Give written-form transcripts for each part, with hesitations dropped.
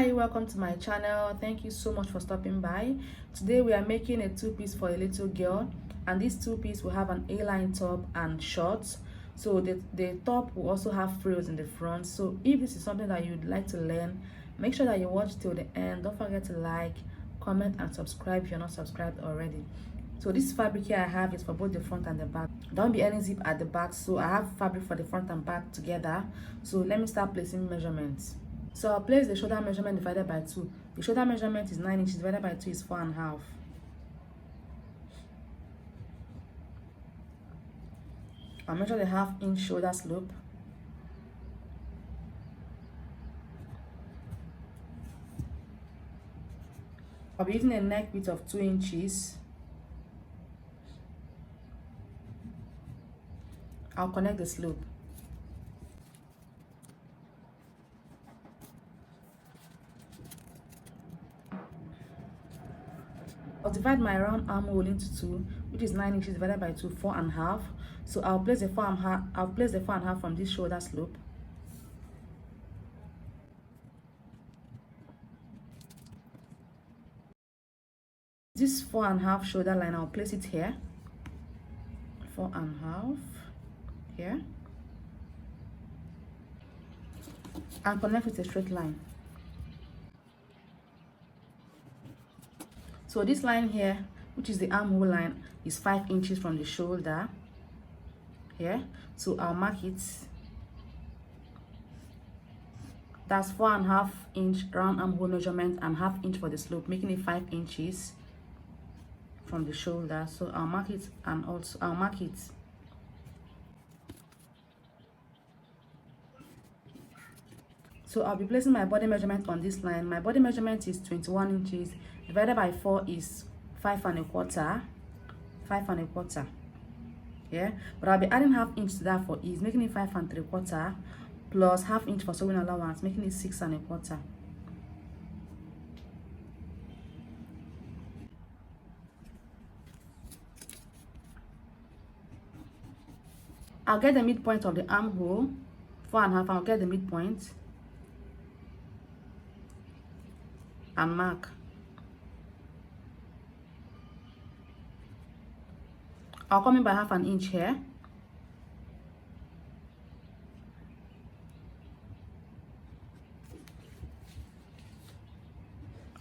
Hi, welcome to my channel. Thank you so much for stopping by. Today we are making a two-piece for a little girl, and this two-piece will have an A-line top and shorts. So the top will also have frills in the front. So if this is something that you'd like to learn, make sure that you watch till the end. Don't forget to like, comment and subscribe if you're not subscribed already. So this fabric here I have is for both the front and the back. Don't be any zip at the back, so I have fabric for the front and back together. So let me start placing measurements. So I'll place the shoulder measurement divided by 2. The shoulder measurement is 9 inches divided by 2 is 4.5. I'll measure the 1/2 inch shoulder slope. I'll be using a neck width of 2 inches. I'll connect the slope. I'll divide my round armhole into 2, which is 9 inches divided by 2, 4.5. So I'll place the 4.5. I'll place the 4.5 from this shoulder slope. This 4.5 shoulder line, I'll place it here. 4.5 here, and connect with a straight line. So this line here, which is the armhole line, is 5 inches from the shoulder here. So I'll mark it. That's 4.5 inch round armhole measurement and 1/2 inch for the slope, making it 5 inches from the shoulder. So I'll mark it, and also I'll mark it. So I'll be placing my body measurement on this line. My body measurement is 21 inches divided by 4 is 5.25. 5.25. Yeah, but I'll be adding 1/2 inch to that for ease, making it 5.75 plus 1/2 inch for sewing allowance, making it 6.25. I'll get the midpoint of the armhole, 4.5. I'll get the midpoint and mark. I'll come in by 1/2 inch here.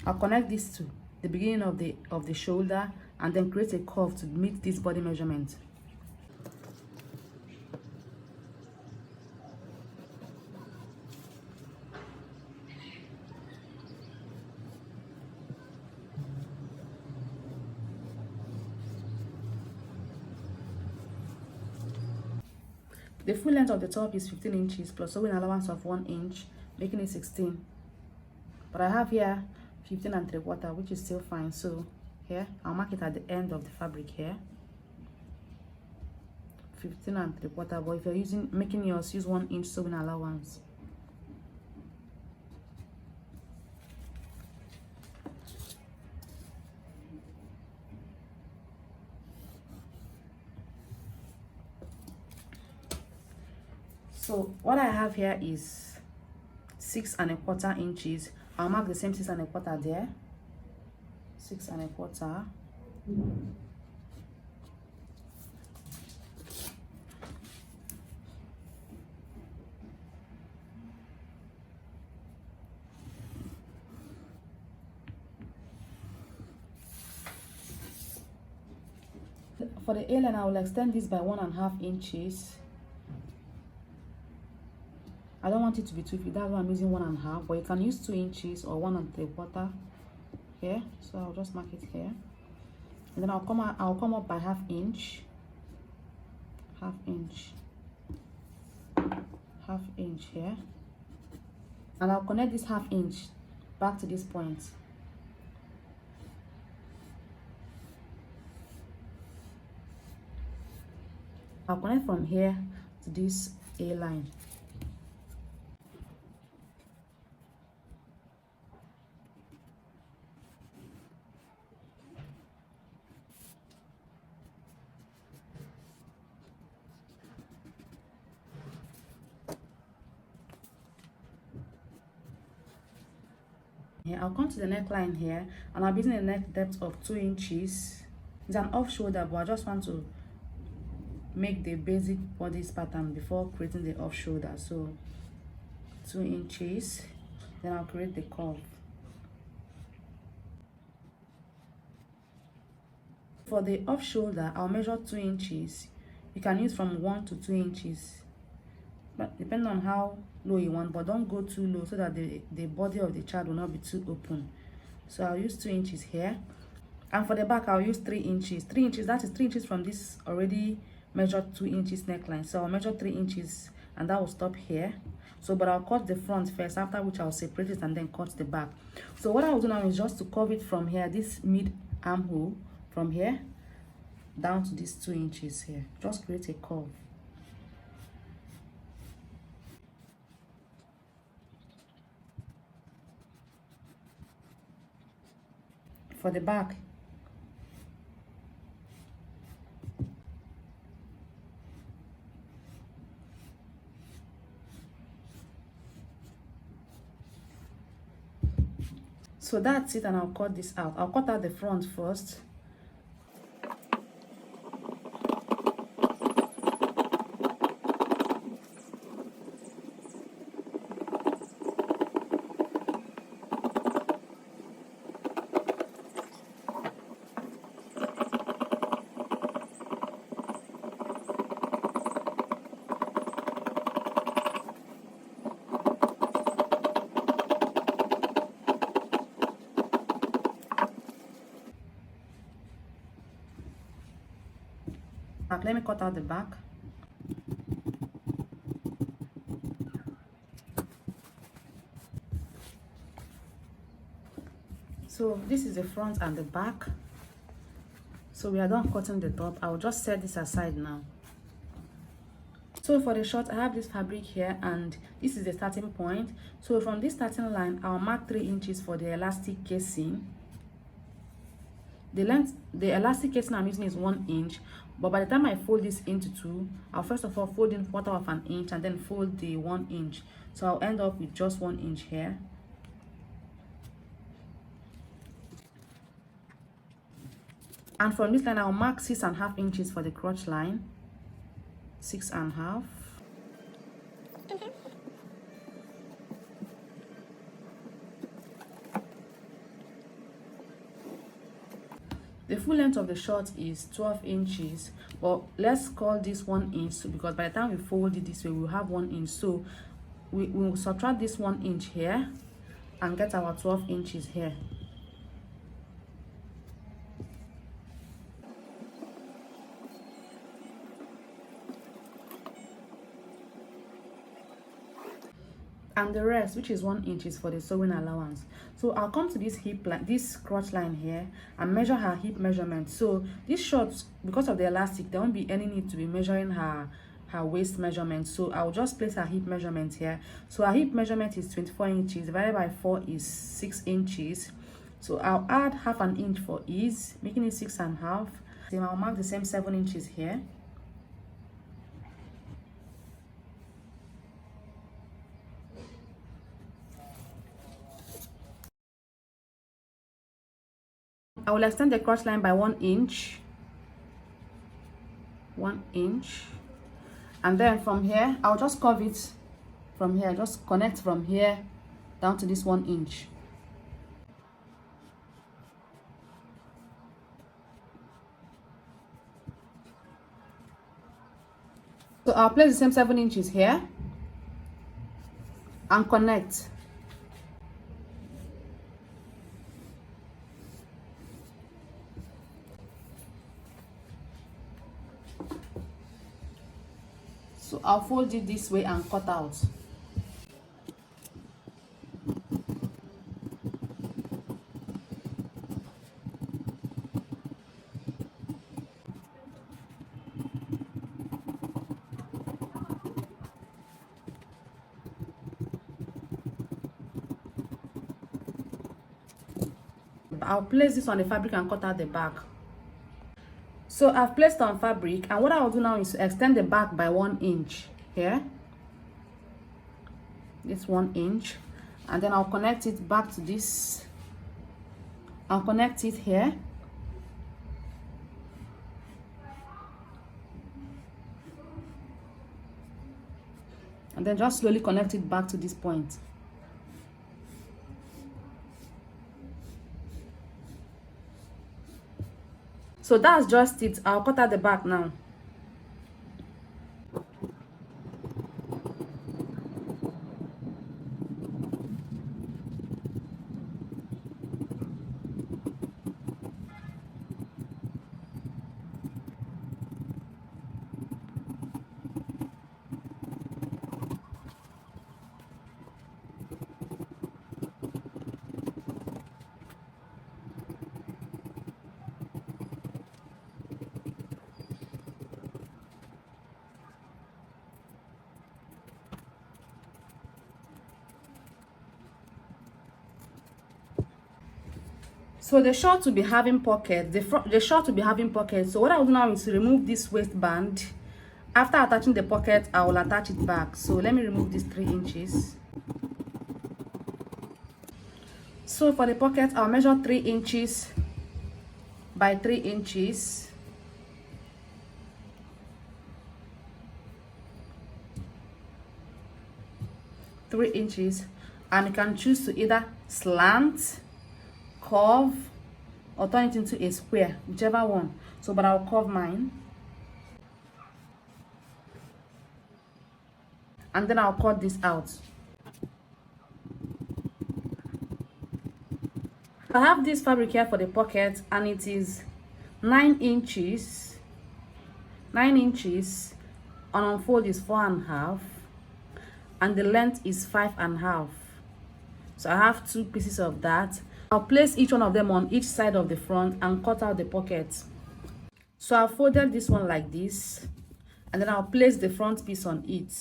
I'll connect this to the beginning of the shoulder and then create a curve to meet this body measurement. The full length of the top is 15 inches plus sewing allowance of 1 inch, making it 16. But I have here 15.75, which is still fine. So here I'll mark it at the end of the fabric here. 15.75. But if you're making yours, use 1 inch sewing allowance. So what I have here is 6.25 inches. I'll mark the same 6.25 there. 6.25. For the A-line, I will extend this by 1.5 inches. I don't want it to be too big, that's why I'm using 1.5, but you can use 2 inches or 1.75 here. So I'll just mark it here, and then I'll come up by 1/2 inch, 1/2 inch, 1/2 inch here, and I'll connect this 1/2 inch back to this point. I'll connect from here to this A line. here. I'll come to the neckline here, and I'll be using a neck depth of 2 inches. It's an off shoulder, but I just want to make the basic bodice pattern before creating the off shoulder. So 2 inches, then I'll create the curve. For the off shoulder, I'll measure 2 inches. You can use from 1 to 2 inches, but depending on how low you want, but don't go too low so that the body of the child will not be too open. So I'll use 2 inches here, and for the back I'll use 3 inches. 3 inches, that is 3 inches from this already measured 2 inches neckline. So I'll measure 3 inches, and that will stop here. So but I'll cut the front first, after which I'll separate it and then cut the back. So what I'll do now is just to curve it from here, this mid armhole, from here down to these 2 inches here. Just create a curve. For the back, so that's it, and I'll cut this out. I'll cut out the front first. Let me cut out the back. So this is the front and the back. So we are done cutting the top. I'll just set this aside now. So for the short, I have this fabric here, and this is the starting point. So from this starting line, I'll mark 3 inches for the elastic casing. The length, the elastic casing I'm using is 1 inch, but by the time I fold this into 2, I'll first of all fold in 1/4 of an inch and then fold the 1 inch. So I'll end up with just 1 inch here. And from this line, I'll mark 6.5 inches for the crotch line. 6.5. The full length of the short is 12 inches, but let's call this 1 inch because by the time we fold it this way, we'll have 1 inch. So we will subtract this 1 inch here and get our 12 inches here. And the rest, which is 1 inch, is for the sewing allowance. So I'll come to this hip line, this crotch line here, and measure her hip measurement. So this short, because of the elastic, there won't be any need to be measuring her waist measurement. So I'll just place her hip measurement here. So her hip measurement is 24 inches divided by 4 is 6 inches. So I'll add 1/2 inch for ease, making it 6.5. Then I'll mark the same 7 inches here. I will extend the crotch line by 1 inch. 1 inch. And then from here, I'll just curve it from here. Just connect from here down to this 1 inch. So I'll place the same 7 inches here and connect. So I'll fold it this way and cut out. I'll place this on the fabric and cut out the back. So I've placed on fabric, and what I'll do now is to extend the back by 1 inch here. This 1 inch, and then I'll connect it back to this. I'll connect it here. And then just slowly connect it back to this point. So that's just it. I'll cut out the back now. So the short will be having pockets, the short will be having pockets. So what I'll do now is to remove this waistband. After attaching the pocket, I will attach it back. So let me remove these 3 inches. So for the pocket, I'll measure 3 inches by 3 inches. And you can choose to either slant, curve, or turn it into a square, whichever one. So but I'll curve mine, and then I'll cut this out. I have this fabric here for the pocket, and it is 9 inches. 9 inches, and unfold is 4.5, and the length is 5.5. So I have 2 pieces of that. I'll place each one of them on each side of the front and cut out the pocket. So I've folded this one like this, and then I'll place the front piece on it.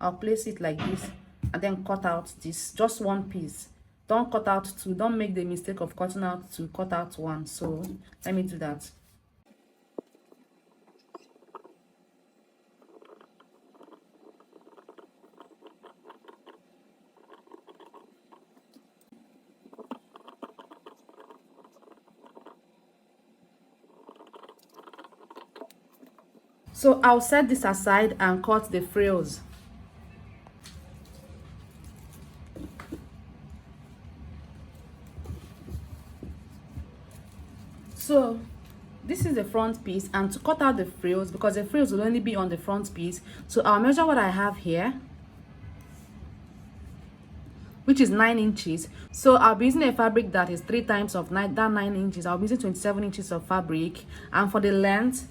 I'll place it like this and then cut out this, just 1 piece. Don't cut out 2. Don't make the mistake of cutting out 2, cut out 1. So let me do that. So I'll set this aside and cut the frills. So this is the front piece, and to cut out the frills, because the frills will only be on the front piece, so I'll measure what I have here, which is 9 inches. So I'll be using a fabric that is 3 times of that 9 inches. I'll be using 27 inches of fabric, and for the length,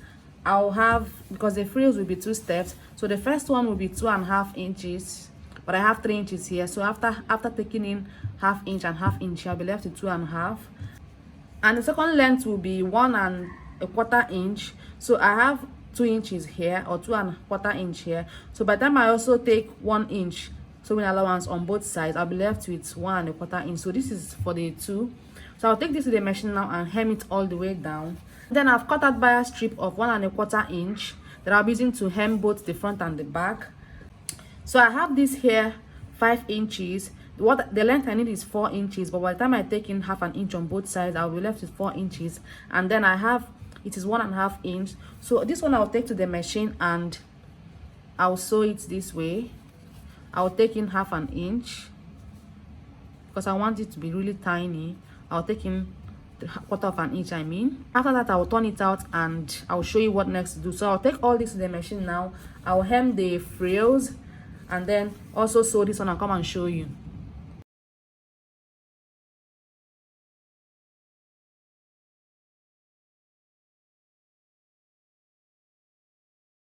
I'll have, because the frills will be 2 steps, so the first one will be 2.5 inches, but I have 3 inches here. So after taking in 1/2 inch and 1/2 inch, I'll be left with 2.5, and the second length will be 1.25 inch. So I have 2 inches here, or 2.25 inch here. So by the time I also take 1 inch sewing allowance on both sides, I'll be left with 1.25 inch. So this is for the 2. So I'll take this to the machine now and hem it all the way down. Then I've cut out by a strip of 1.25 inch that I'll be using to hem both the front and the back. So I have this here 5 inches. What the length I need is 4 inches, but by the time I take in 1/2 inch on both sides, I'll be left with 4 inches. And then I have, it is 1.5 inch. So this one I'll take to the machine and I'll sew it this way. I'll take in 1/2 inch because I want it to be really tiny. I'll take in 1/4 inch, I mean. After that, I will turn it out and I'll show you what next to do. So I'll take all this to the machine now. I'll hem the frills and then also sew this one and come and show you.